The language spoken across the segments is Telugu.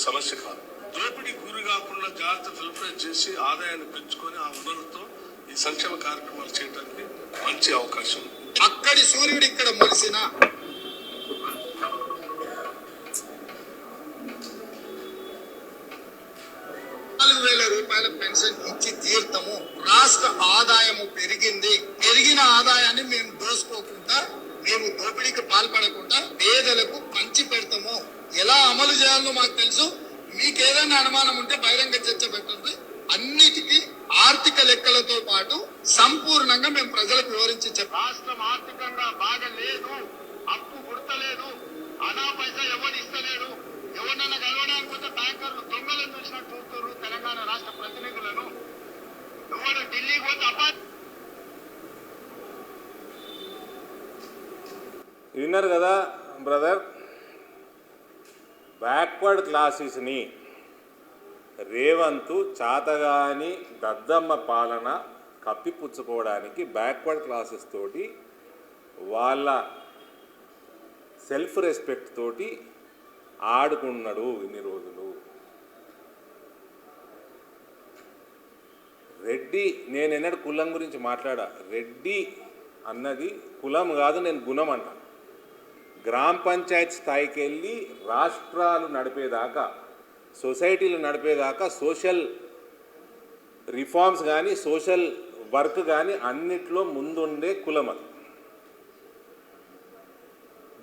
సమస్య కాదు. దోపిడీ గురి కాకుండా జాగ్రత్త ఫిల్టరేట్ చేసి ఆదాయాన్ని పెంచుకొని ఆ వనరులతో ఈ సంక్షేమ కార్యక్రమాలు చేయడానికి మంచి అవకాశం. అక్కడి సూర్యుడు ఇక్కడ మొలిసిన 4,000 రూపాయల పెన్షన్ ఇచ్చి తీర్థము. రాష్ట్ర ఆదాయము పెరిగింది. పెరిగిన ఆదాయాన్ని మేము దోసుకోకుండా, మేము దోపిడీకి పాల్పడకుండా పేదలకు పంచి పెడతాము. ఎలా అమలు చేయాలో మాకు తెలుసు. మీకు ఏదైనా అనుమానం ఉంటే బహిరంగ చర్చ పెట్టండి. అన్నిటికీ ఆర్థిక లెక్కలతో పాటు సంపూర్ణంగా మేము ప్రజలకు వివరించి చెప్పాం. రాష్ట్రం ఆర్థికంగా బాగా లేదు, అప్పు గుర్తలేదు, అనా పైసా ఎవరు ఇస్తలేడు. ఎవరినైనా కలవడానికి పోతే బ్యాంకర్లు దొంగలను చూసినట్టు చూస్తారు. తెలంగాణ రాష్ట్ర ప్రతినిధులను ఎవరు ఢిల్లీకి పోతే విన్నారు కదా బ్రదర్, బ్యాక్వర్డ్ క్లాసెస్ని రేవంత్ చాతగాని దద్దమ్మ పాలన కప్పిపుచ్చుకోవడానికి బ్యాక్వర్డ్ క్లాసెస్ తోటి వాళ్ళ సెల్ఫ్ రెస్పెక్ట్ తోటి ఆడుకున్నాడు ఇన్ని రోజులు. రెడ్డి, నేను ఎన్నడూ కులం గురించి మాట్లాడా. రెడ్డి అన్నది కులం కాదు, నేను గుణం అంట. గ్రామ పంచాయత్ స్థాయికి వెళ్ళి రాష్ట్రాలు నడిపేదాకా, సొసైటీలు నడిపేదాకా సోషల్ రిఫార్మ్స్ కానీ సోషల్ వర్క్ కానీ అన్నిట్లో ముందుండే కులం అది.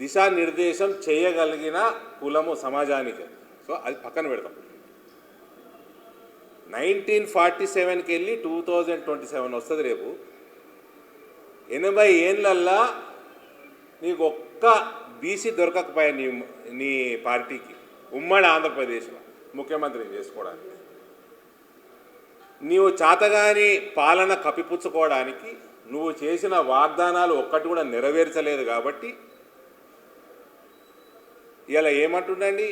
దిశానిర్దేశం చేయగలిగిన కులము సమాజానికి. సో అది పక్కన పెడతాం. 1947కి వెళ్ళి 2027 వస్తుంది రేపు. 80 ఏళ్ళల్లా నీకు ఒక్క బీసీ దొరకకపోయా నీ పార్టీకి ఉమ్మడి ఆంధ్రప్రదేశ్లో ముఖ్యమంత్రిని చేసుకోవడానికి. నీవు చాతగాని పాలన కప్పిపుచ్చుకోవడానికి నువ్వు చేసిన వాగ్దానాలు ఒక్కటి కూడా నెరవేర్చలేదు. కాబట్టి ఇలా ఏమంటుండండి,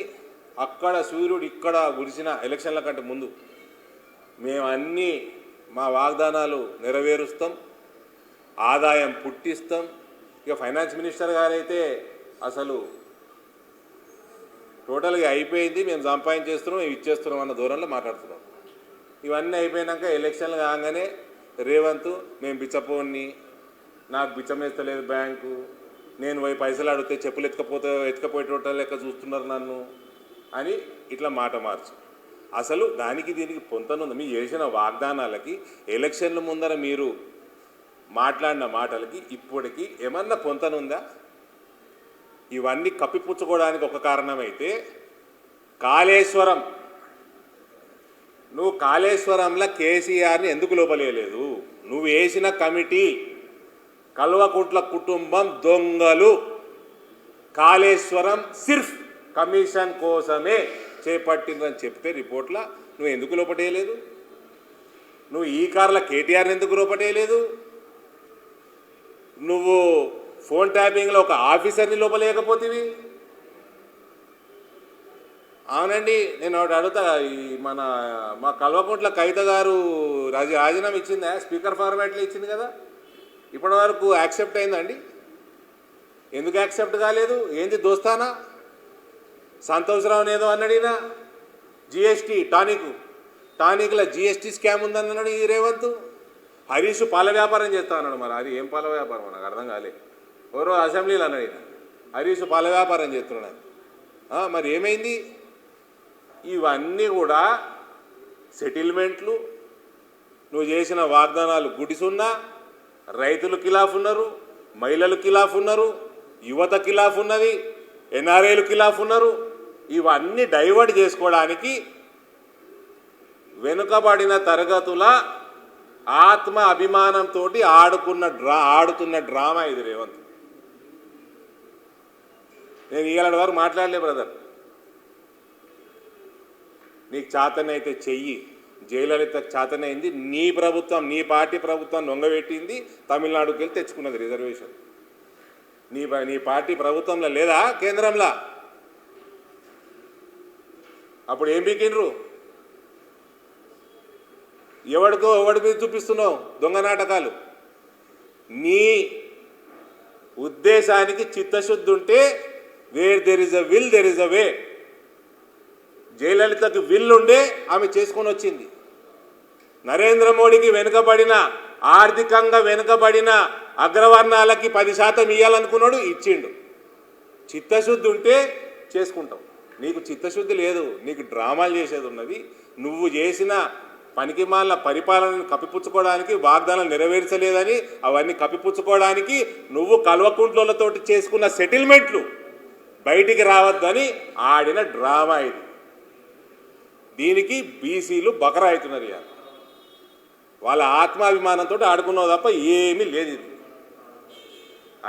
అక్కడ సూర్యుడు ఇక్కడ ఉరిసిన ఎలక్షన్ల కంటే ముందు మేము అన్నీ మా వాగ్దానాలు నెరవేరుస్తాం, ఆదాయం పుట్టిస్తాం. ఇక ఫైనాన్స్ మినిస్టర్ గారైతే అసలు టోటల్గా అయిపోయింది, మేము సంపాదించేస్తున్నాం, మేము ఇచ్చేస్తున్నాం అన్న దూరంలో మాట్లాడుతున్నాం. ఇవన్నీ అయిపోయినాక ఎలక్షన్లు కాగానే రేవంత్ మేము బిచ్చపోని, నాకు బిచ్చం వేస్తలేదు బ్యాంకు, నేను పోయి పైసలు అడిగితే చెప్పులు ఎత్తుకపోయేటోట లెక్క చూస్తున్నారు నన్ను అని ఇట్లా మాట మార్చు. అసలు దానికి దీనికి పొంతనుంది. మీరు చేసిన వాగ్దానాలకి, ఎలక్షన్ల ముందర మీరు మాట్లాడిన మాటలకి ఇప్పటికీ ఏమన్నా పొంతనుందా? ఇవన్నీ కప్పిపుచ్చుకోవడానికి ఒక కారణమైతే కాళేశ్వరం, నువ్వు కాళేశ్వరంలో కేసీఆర్ని ఎందుకు లోపలేయలేదు? నువ్వు వేసిన కమిటీ కల్వకుంట్ల కుటుంబం దొంగలు, కాళేశ్వరం సిర్ఫ్ కమిషన్ కోసమే చేపట్టిందని చెప్తే రిపోర్ట్లా నువ్వు ఎందుకు లోపటేయలేదు? నువ్వు ఈ కార్ల కేటీఆర్ని ఎందుకు లోపటేయలేదు? నువ్వు ఫోన్ ట్యాపింగ్లో ఒక ఆఫీసర్ని లోపలేయకపోతేవి? అవునండి, నేను ఒకటి అడుగుతా. ఈ మా కల్వకుంట్ల కవిత గారు రాజీనామా ఇచ్చిందా? స్పీకర్ ఫార్మాట్లో ఇచ్చింది కదా, ఇప్పటి వరకు యాక్సెప్ట్ అయిందండి? ఎందుకు యాక్సెప్ట్ కాలేదు? ఏంది దోస్తానా? సంతోషరావుని ఏదో అన్నాడినా, జిఎస్టీ టానిక్ల జిఎస్టీ స్కామ్ ఉందన్నాడు ఈ రేవంత్. హరీష్ పాల వ్యాపారం చేస్తా అన్నాడు. మరి అది ఏం పాల వ్యాపారం నాకు అర్థం కాలే. ఎవరో అసెంబ్లీలో అన్నాడు హరీష్ పాల వ్యాపారం చేస్తున్నాడు. మరి ఏమైంది? ఇవన్నీ కూడా సెటిల్మెంట్లు, నువ్వు చేసిన వాగ్దానాలు గుడిసున్నా. రైతులు ఖిలాఫ్ ఉన్నారు, మహిళలు ఖిలాఫ్ ఉన్నారు, యువత ఖిలాఫ్ ఉన్నది, ఎన్ఆర్ఐలు ఖిలాఫ్ ఉన్నారు. ఇవన్నీ డైవర్ట్ చేసుకోవడానికి వెనుకబడిన తరగతుల ఆత్మ అభిమానంతో ఆడుతున్న డ్రామా ఇది రేవంత్. నేను ఇవాళ వరకు మాట్లాడలే బ్రదర్. నీకు చాతనైతే చెయ్యి. జయలలిత చాతనైంది. నీ ప్రభుత్వం, నీ పార్టీ ప్రభుత్వం దొంగబెట్టింది, తమిళనాడుకి వెళ్ళి తెచ్చుకున్నది రిజర్వేషన్. నీ పార్టీ ప్రభుత్వంలో లేదా కేంద్రంలో? అప్పుడు ఏం పీకిండ్రు? ఎవడి మీద చూపిస్తున్నావు దొంగ నాటకాలు? నీ ఉద్దేశానికి చిత్తశుద్ధి ఉంటే where there is a will there is a way. జయలలితకు విల్లుండే ఆమె చేసుకొని వచ్చింది. నరేంద్ర మోడీకి వెనుకబడిన, ఆర్థికంగా వెనుకబడిన అగ్రవర్ణాలకి 10% ఇవ్వాలనుకున్నాడు, ఇచ్చిండు. చిత్తశుద్ధి ఉంటే చేసుకుంటావు. నీకు చిత్తశుద్ధి లేదు, నీకు డ్రామాలు చేసేది ఉన్నది. నువ్వు చేసిన పనికిమాల పరిపాలనను కప్పిపుచ్చుకోవడానికి, వాగ్దానాలు నెరవేర్చలేదని అవన్నీ కప్పిపుచ్చుకోవడానికి నువ్వు కల్వకుంట్లతోటి చేసుకున్న సెటిల్మెంట్లు బయటికి రావద్దని ఆడిన డ్రామా ఇది. దీనికి బీసీలు బకరా అవుతున్నారు. ఇక వాళ్ళ ఆత్మాభిమానంతో ఆడుకున్నావు తప్ప ఏమీ లేదు. ఇది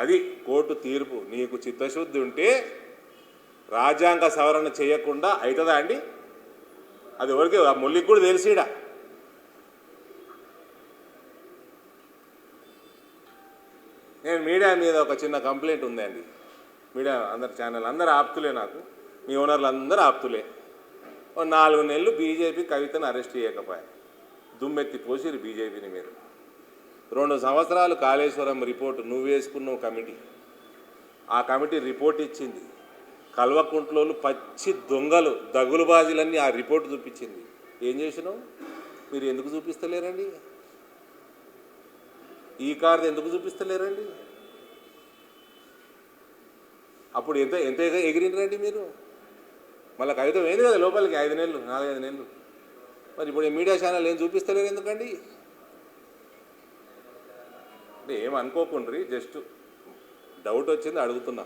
అది కోర్టు తీర్పు. నీకు చిత్తశుద్ధి ఉంటే రాజ్యాంగ సవరణ చేయకుండా అవుతుందా అండి? అది ఎవరికి ముల్లికి కూడా తెలిసిడా. నేను మీడియా మీద ఒక చిన్న కంప్లైంట్ ఉందండి. మీడియా అందరు ఛానల్ అందరు ఆప్తులే, నాకు మీ ఓనర్లు అందరూ ఆప్తులే. 4 నెలలు బీజేపీ కవితను అరెస్ట్ చేయకపోయా, దుమ్మెత్తి పోసిరు బీజేపీని మీరు. 2 సంవత్సరాలు కాళేశ్వరం రిపోర్టు నువ్వు వేసుకున్నావు కమిటీ. ఆ కమిటీ రిపోర్ట్ ఇచ్చింది. కల్వకుంట్లోళ్ళు పచ్చి దొంగలు, దగులుబాజీలన్నీ ఆ రిపోర్టు చూపించింది. ఏం చేసినావు మీరు? ఎందుకు చూపిస్తలేరండి? ఈ కార్డు ఎందుకు చూపిస్తలేరండి? అప్పుడు ఎంత ఎంత ఎగిరినరండి మీరు? మళ్ళీ కవిత ఏంది కదా లోపలికి 5 నెలలు 4-5 నెలలు. మరి ఇప్పుడు మీడియా ఛానల్ ఏం చూపిస్తలేరు ఎందుకండి? అంటే ఏమనుకోకుండ్రి, జస్ట్ డౌట్ వచ్చింది అడుగుతున్నా.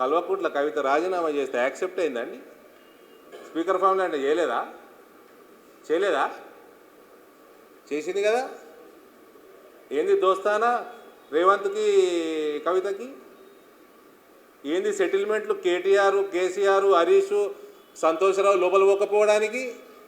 కల్వకుంట్ల కవిత రాజీనామా చేస్తే యాక్సెప్ట్ అయిందండి? స్పీకర్ ఫామ్లో అంటే చేయలేదా? చేసింది కదా. ఏంది దోస్తానా రేవంత్కి కవితకి? ఏంది సెటిల్మెంట్లు? కేటీఆర్, కేసీఆర్, హరీష్, సంతోషరావు లోపల పోకపోవడానికి